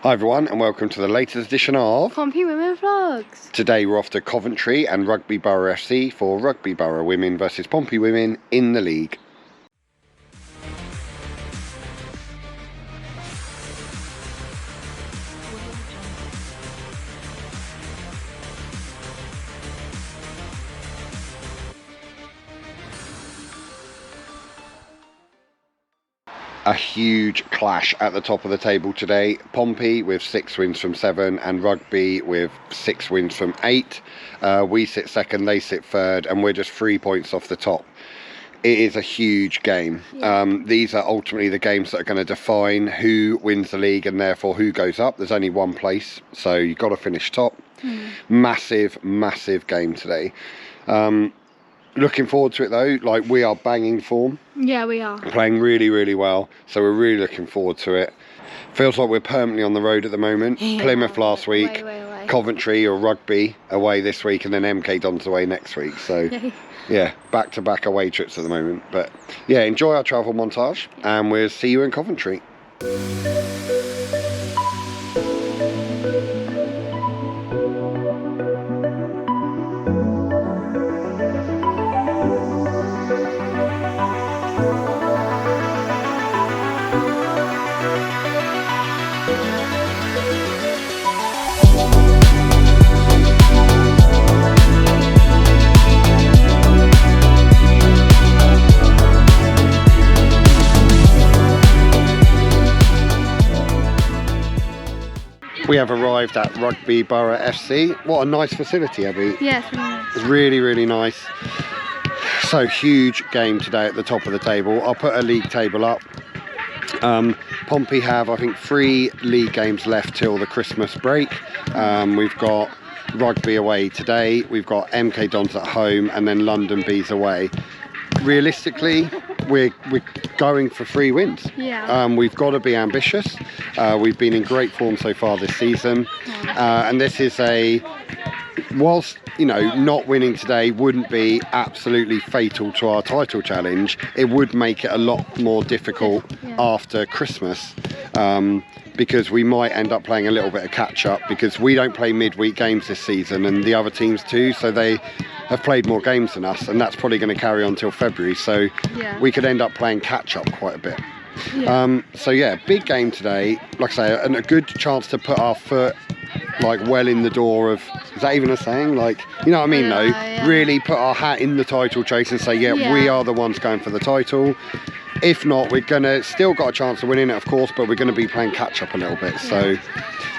Hi everyone and welcome to the latest edition of Pompey Women Vlogs. Today we're off to Coventry and Rugby Borough FC for Rugby Borough Women versus Pompey Women in the league. A huge clash at the top of the table today. Pompey with 6 wins from 7 and Rugby with 6 wins from 8. We sit second, they sit third, and we're just 3 points off the top. It is a huge game. Yeah. These are ultimately the games that are going to define who wins the league and therefore who goes up. There's only one place, so you've got to finish top. Massive game today. Looking forward to it though. Like, we are banging form. Yeah, we are. Playing really well, so we're really looking forward to it. Feels like we're permanently on the road at the moment. Yeah. Plymouth last week, Way. Coventry or Rugby away this week, and then MK Dons away next week. So yeah, back-to-back away trips at the moment. But yeah, enjoy our travel montage and we'll see you in Coventry. We have arrived at Rugby Borough FC. What a nice facility, Abby. Yeah, it's really nice. It's really nice. So huge game today at the top of the table. I'll put a league table up. Pompey have, I think, 3 league games left till the Christmas break. We've got Rugby away today. We've got MK Dons at home and then London Bees away. Realistically, we're going for 3 wins. Yeah. We've got to be ambitious. We've been in great form so far this season, and this is whilst not winning today wouldn't be absolutely fatal to our title challenge, it would make it a lot more difficult after Christmas, because we might end up playing a little bit of catch up, because we don't play midweek games this season and the other teams too, so they have played more games than us, and that's probably going to carry on till February, so we could end up playing catch up quite a bit. So yeah, big game today, like I say, and a good chance to put our foot well in the door of, is that even a saying, you know what I mean though, really put our hat in the title chase and say we are the ones going for the title. If not, we're gonna still got a chance of winning it, of course, but we're going to be playing catch up a little bit. So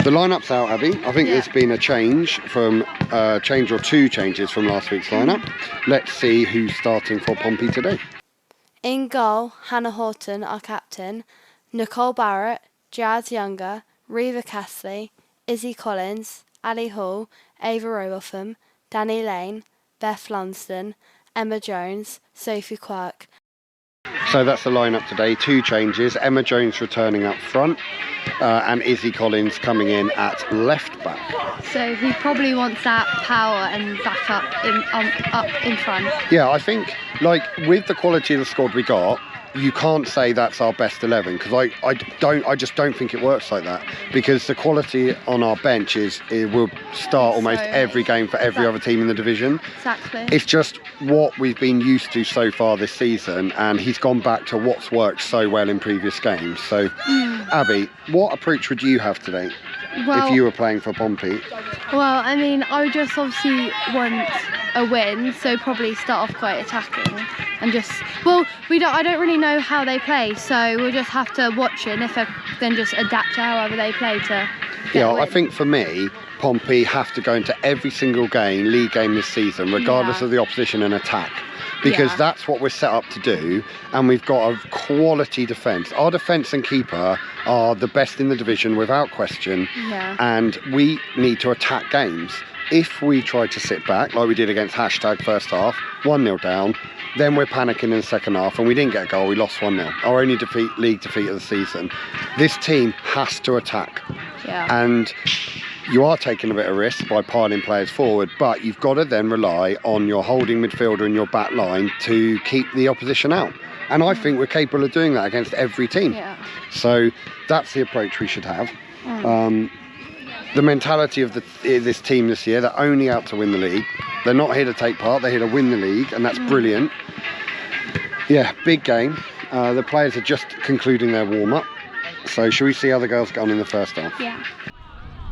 the lineup's out, Abby. I think there's been a change from or 2 changes from last week's lineup. Let's see who's starting for Pompey today. In goal, Hannah Horton, our captain, Nicole Barrett, Jazz Younger, Reva Castley, Izzy Collins, Ali Hall, Ava Robotham, Danny Lane, Beth Lumsden, Emma Jones, Sophie Quirk. So that's the lineup today. 2 changes. Emma Jones returning up front, and Izzy Collins coming in at left back. So he probably wants that power and back up in front. Yeah, I think with the quality of the squad we got, you can't say that's our best 11, because I just don't think it works like that, because the quality on our bench it will start almost every game for every other team in the division. Exactly. It's just what we've been used to so far this season, and he's gone back to what's worked so well in previous games. So Abby, what approach would you have today if you were playing for Pompey? Well, I mean, I would just obviously want a win, so probably start off quite attacking and just, I don't really know how they play, so we'll just have to watch it, and then just adapt to however they play to get a win. I think for me, Pompey have to go into every single league game this season, regardless of the opposition, and attack, because that's what we're set up to do, and we've got a quality defence. Our defence and keeper are the best in the division without question, and we need to attack games. If we try to sit back like we did against first half, 1-0 down, then we're panicking in the second half, and we didn't get a goal, we lost 1-0. Our only league defeat of the season. This team has to attack. And you are taking a bit of risk by piling players forward, but you've got to then rely on your holding midfielder and your back line to keep the opposition out. And I think we're capable of doing that against every team. So that's the approach we should have. The mentality of this team this year, they're only out to win the league. They're not here to take part, they're here to win the league, and that's brilliant. Yeah, big game. The players are just concluding their warm-up. So shall we see how the girls get on in the first half? Yeah.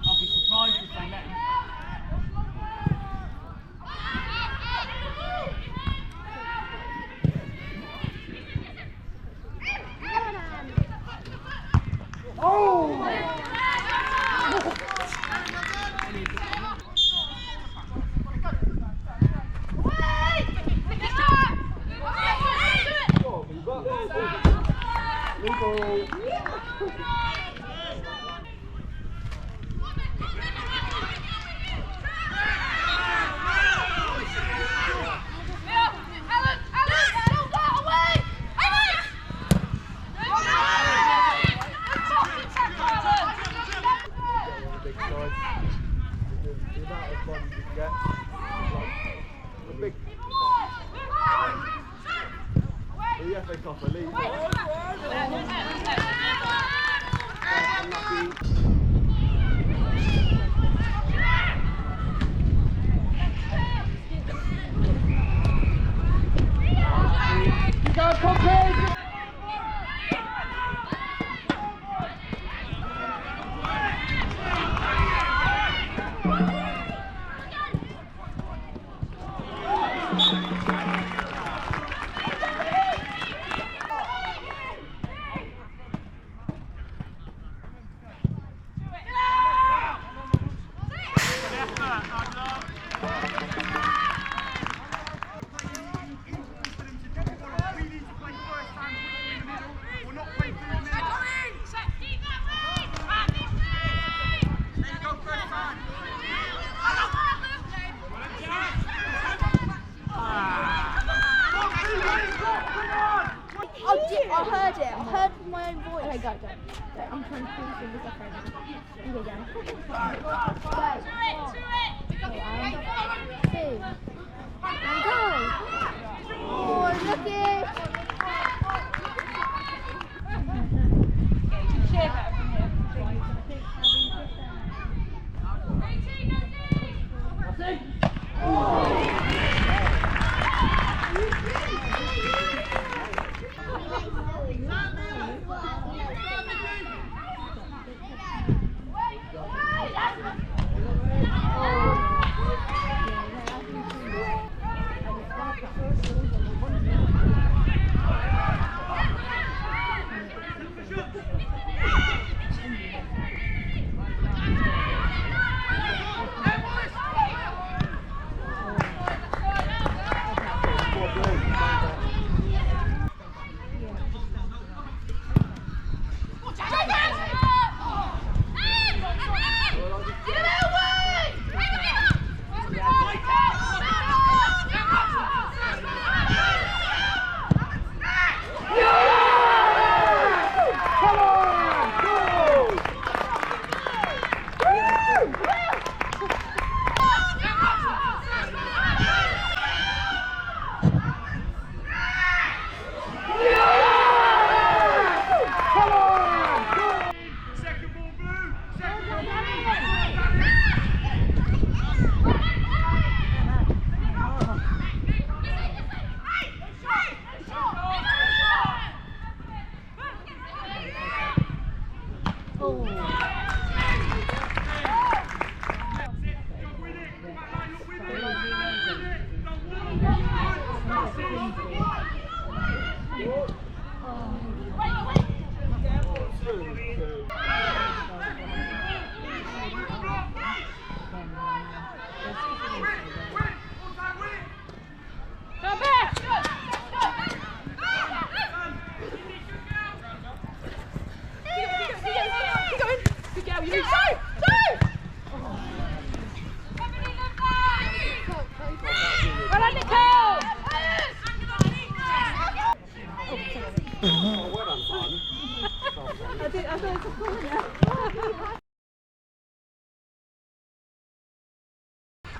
I'll be surprised if they let him. I heard it. I heard my own voice. Okay, go. I'm trying to feel this up right now. Here we go. Go. Oh, look it.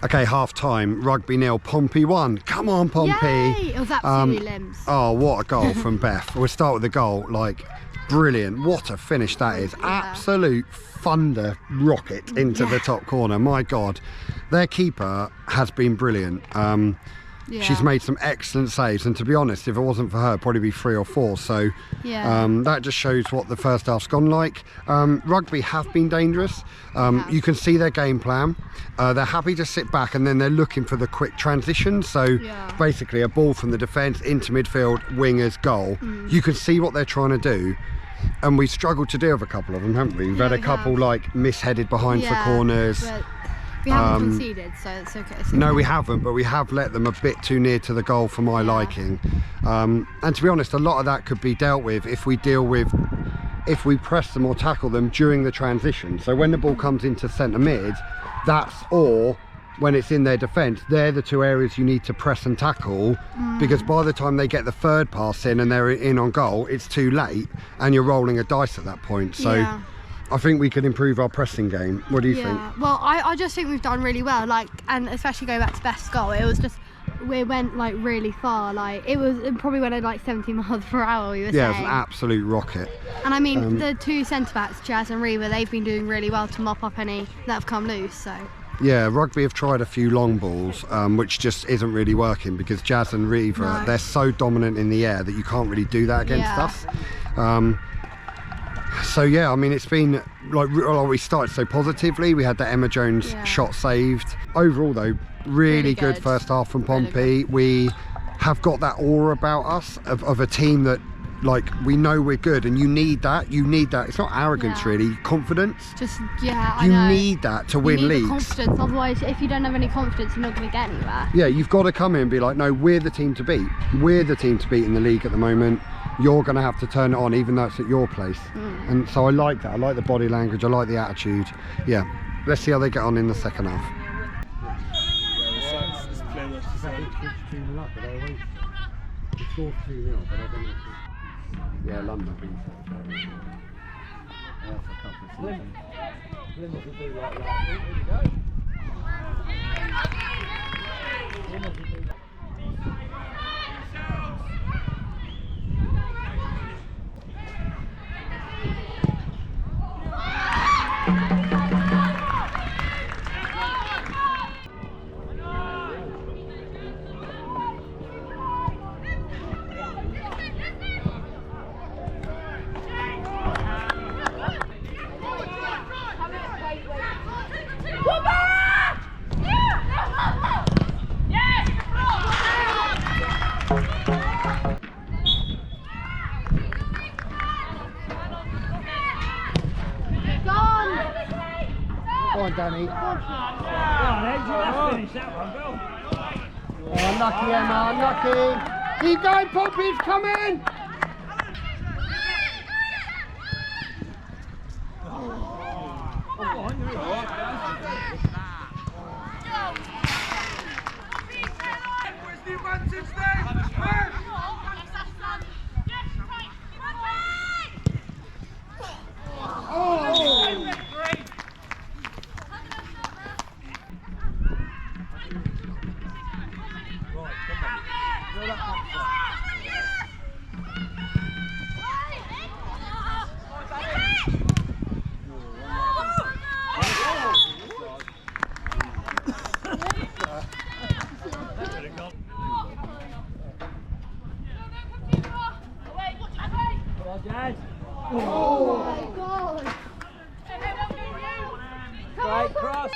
Okay, half time, Rugby 0, Pompey 1. Come on, Pompey. Yay! It was absolutely limbs. Oh, what a goal from Beth. We'll start with the goal. Like, brilliant. What a finish that is. Absolute thunder rocket into the top corner. My God. Their keeper has been brilliant. She's made some excellent saves, and to be honest, if it wasn't for her, it'd probably be 3 or 4. So that just shows what the first half's gone like. Rugby have been dangerous. You can see their game plan. They're happy to sit back, and then they're looking for the quick transition. So basically a ball from the defence into midfield, wingers, goal. You can see what they're trying to do. And we struggled to deal with a couple of them, haven't we? We've had a couple like misheaded behind for corners. We haven't conceded, so it's okay. No, we haven't, but we have let them a bit too near to the goal for my liking. And to be honest, a lot of that could be dealt with if we press them or tackle them during the transition. So when the ball comes into centre mid, or when it's in their defence, they're the 2 areas you need to press and tackle, because by the time they get the 3rd pass in and they're in on goal, it's too late and you're rolling a dice at that point. So I think we could improve our pressing game. What do you think? Well, I just think we've done really well, like, and especially going back to best goal, it was just, we went like really far, like it probably went at like 70 miles per hour, we were saying. Yeah, it's an absolute rocket. And I mean, the 2 centre-backs, Jazz and Reva, they've been doing really well to mop up any that have come loose, so. Yeah, Rugby have tried a few long balls, which just isn't really working, because Jazz and Reva, they're so dominant in the air that you can't really do that against us. So yeah, I mean, it's been like, we started so positively. We had the Emma Jones shot saved. Overall though, really good first half from Pompey. We have got that aura about us of a team that, like, we know we're good, and you need that. It's not arrogance really, confidence. Just I you know. need that to win leagues. Confidence, otherwise if you don't have any confidence, you're not going to get anywhere. Yeah, you've got to come in and be like, no, we're the team to beat. We're the team to beat in the league at the moment. You're going to have to turn it on, even though it's at your place. And so I like that. I like the body language. I like the attitude. Yeah, let's see how they get on in the second half. Yeah, London. Go on, Danny. Oh, unlucky, Emma, unlucky. Keep going, Pompey's coming. Oh my God! Right, cross.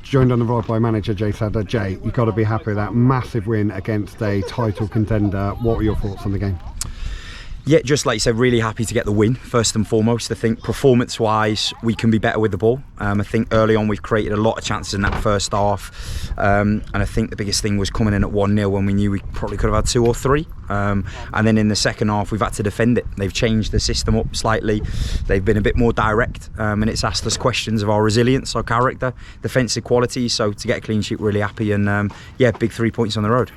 Joined on the rod by manager Jay Sadler. Jay, you've got to be happy with that massive win against a title contender. What were your thoughts on the game? Yeah, just like you said, really happy to get the win, first and foremost. I think performance-wise, we can be better with the ball. I think early on we've created a lot of chances in that first half. And I think the biggest thing was coming in at 1-0 when we knew we probably could have had 2 or 3. And then in the second half, we've had to defend it. They've changed the system up slightly. They've been a bit more direct. And it's asked us questions of our resilience, our character, defensive quality. So to get a clean sheet, really happy. And yeah, big 3 points on the road.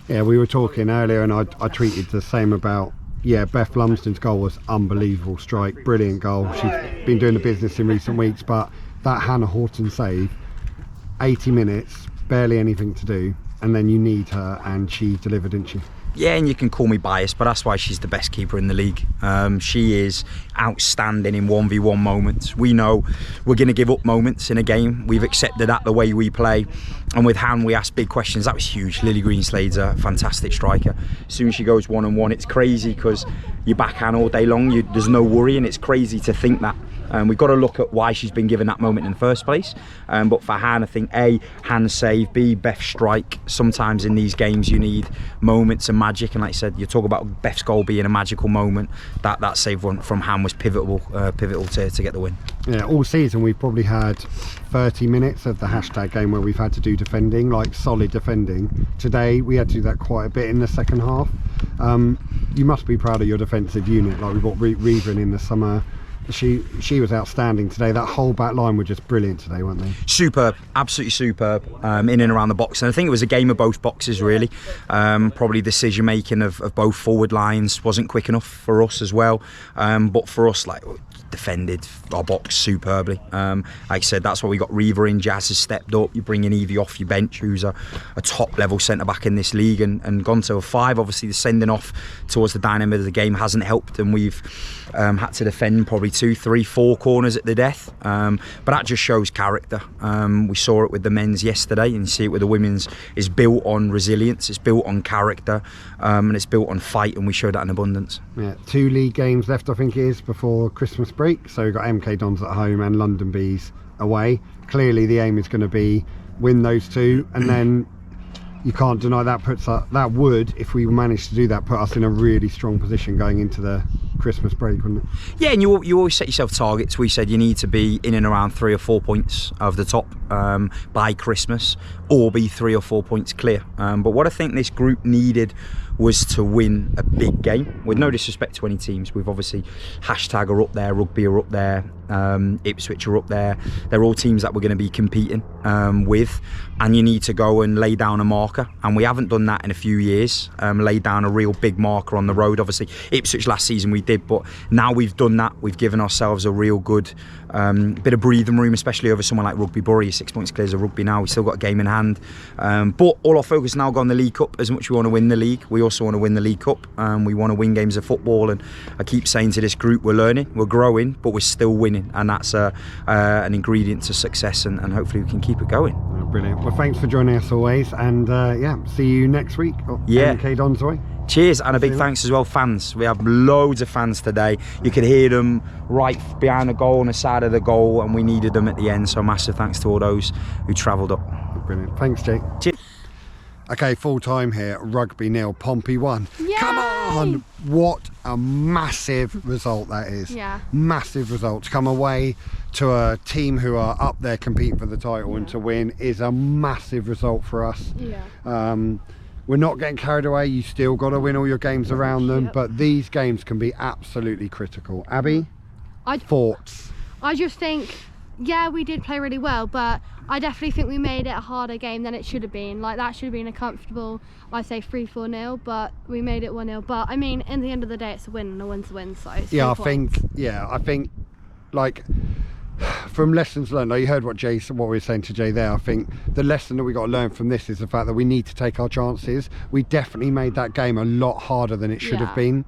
Yeah, we were talking earlier and I tweeted the same about, yeah, Beth Lumsden's goal was unbelievable strike, brilliant goal. She's been doing the business in recent weeks, but that Hannah Horton save, 80 minutes, barely anything to do, and then you need her, and she delivered, didn't she? Yeah, and you can call me biased, but that's why she's the best keeper in the league. She is outstanding in 1v1 moments. We know we're going to give up moments in a game. We've accepted that the way we play. And with Han, we asked big questions. That was huge. Lily Greenslade's a fantastic striker. As soon as she goes 1-on-1, it's crazy because you back Han all day long. There's no worry, and it's crazy to think that. We've got to look at why she's been given that moment in the first place. But for Han, I think A, hand save, B, Beth strike. Sometimes in these games you need moments of magic, and like I said, you talk about Beth's goal being a magical moment. That save from Han was pivotal to get the win. Yeah, all season we've probably had 30 minutes of the hashtag game where we've had to do defending, like solid defending. Today we had to do that quite a bit in the second half. You must be proud of your defensive unit. Like we brought Reva in the summer. She was outstanding today. That whole back line were just brilliant today, weren't they? Superb, absolutely superb, in and around the box. And I think it was a game of both boxes, really. Probably decision making of both forward lines wasn't quick enough for us as well. But for us, like, defended our box superbly. Like I said, that's why we got Reva in. Jazz has stepped up. You bring in Evie off your bench, who's a top level centre back in this league, and gone to a 5. Obviously the sending off towards the dynamic of the game hasn't helped, and we've had to defend probably 2, 3, 4 corners at the death. But that just shows character. We saw it with the men's yesterday, and you see it with the women's. It's built on resilience, it's built on character, and it's built on fight, and we showed that in abundance. Yeah, 2 league games left, I think it is, before Christmas break. So we've got MK Dons at home and London Bees away. Clearly the aim is going to be win those 2, and then you can't deny that would, if we manage to do that, put us in a really strong position going into the Christmas break, wouldn't it? Yeah, and you always set yourself targets. We said you need to be in and around 3 or 4 points of the top by Christmas, or be 3 or 4 points clear. But what I think this group needed was to win a big game. With no disrespect to any teams, we've obviously hashtag are up there, Rugby are up there, Ipswich are up there. They're all teams that we're going to be competing with, and you need to go and lay down a marker, and we haven't done that in a few years. Laid down a real big marker on the road. Obviously Ipswich last season we did, but now we've done that. We've given ourselves a real good bit of breathing room, especially over someone like Rugby Borough. You're 6 points clear as a Rugby now. We've still got a game in hand, but all our focus now got on the League Cup. As much as we want to win the league, we also want to win the League Cup. We want to win games of football, and I keep saying to this group, we're learning, we're growing, but we're still winning. winning, and that's an ingredient to success, and hopefully we can keep it going. Oh, brilliant. Well, thanks for joining us always, and yeah, see you next week. Yeah. MK Dons away. Cheers, and a big thanks as well, fans. We have loads of fans today. You could hear them right behind the goal, on the side of the goal, and we needed them at the end. So massive thanks to all those who travelled up. Brilliant. Thanks, Jake. Cheers. Okay, full time here. Rugby 0, Pompey 1. Yay! Come on! What a massive result that is. Yeah. Massive result. To come away to a team who are up there competing for the title and to win is a massive result for us. Yeah. We're not getting carried away. You still got to win all your games around them, but these games can be absolutely critical. Abby, thoughts? I just think, yeah, we did play really well, but I definitely think we made it a harder game than it should have been. Like, that should have been a comfortable, I say 3-4-0, but we made it 1-0. But I mean, in the end of the day, it's a win, and a win's a win. So it's Yeah, 3 points. I think, like, from lessons learned, like you heard what we were saying to Jay there. I think the lesson that we got to learn from this is the fact that we need to take our chances. We definitely made that game a lot harder than it should have been.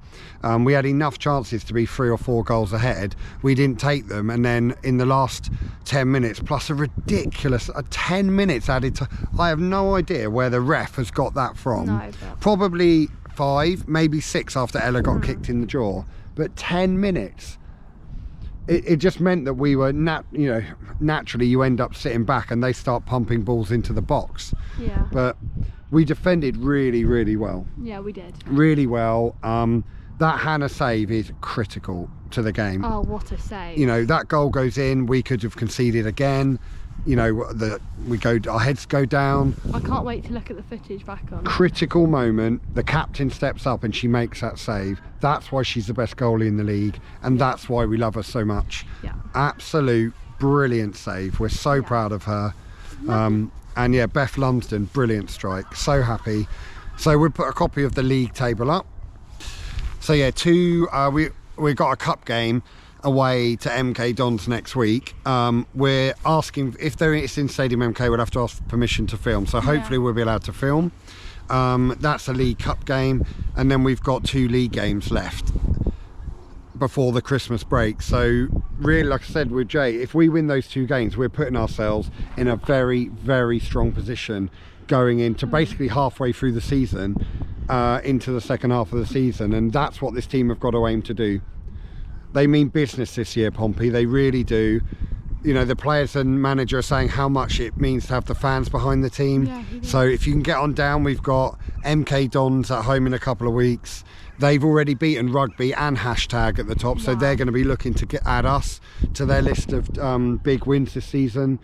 We had enough chances to be 3 or 4 goals ahead. We didn't take them, and then in the last 10 minutes, plus a ridiculous 10 minutes added to. I have no idea where the ref has got that from. No, but... Probably 5, maybe 6 after Ella got kicked in the jaw, but 10 minutes. It just meant that we were, naturally you end up sitting back and they start pumping balls into the box. Yeah. But we defended really, really well. Yeah, we did. Really well. That Hannah save is critical to the game. Oh, what a save. You know, that goal goes in, we could have conceded again. You know, our heads go down. I can't wait to look at the footage back on. Critical moment, the captain steps up and she makes that save. That's why she's the best goalie in the league, and that's why we love her so much. Yeah. Absolute brilliant save. We're so proud of her. And yeah, Beth Lumsden, brilliant strike. So happy. So we'll put a copy of the league table up. So yeah, we got a cup game away to MK Dons next week. We're asking if it's in Stadium MK, we'll have to ask for permission to film, so hopefully we'll be allowed to film. That's a League Cup game, and then we've got 2 league games left before the Christmas break. So really, like I said with Jay, if we win those 2 games, we're putting ourselves in a very, very strong position going into basically halfway through the season, into the second half of the season, and that's what this team have got to aim to do. They mean business this year, Pompey. They really do. You know, the players and manager are saying how much it means to have the fans behind the team. Yeah, so if you can get on down, we've got MK Dons at home in a couple of weeks. They've already beaten Rugby and Hashtag at the top, so they're going to be looking to add us to their list of big wins this season.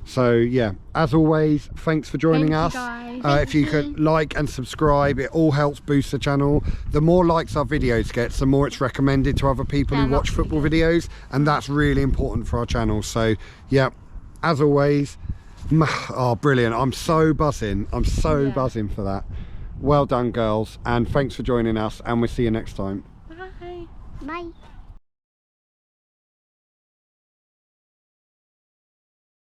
So yeah, as always, thanks for joining us. Guys. If you could like and subscribe, it all helps boost the channel. The more likes our videos get, the more it's recommended to other people who watch football videos, and that's really important for our channel. So yeah, as always, oh brilliant, I'm so buzzing. I'm so buzzing for that. Well done, girls, and thanks for joining us, and we'll see you next time. Bye. Bye.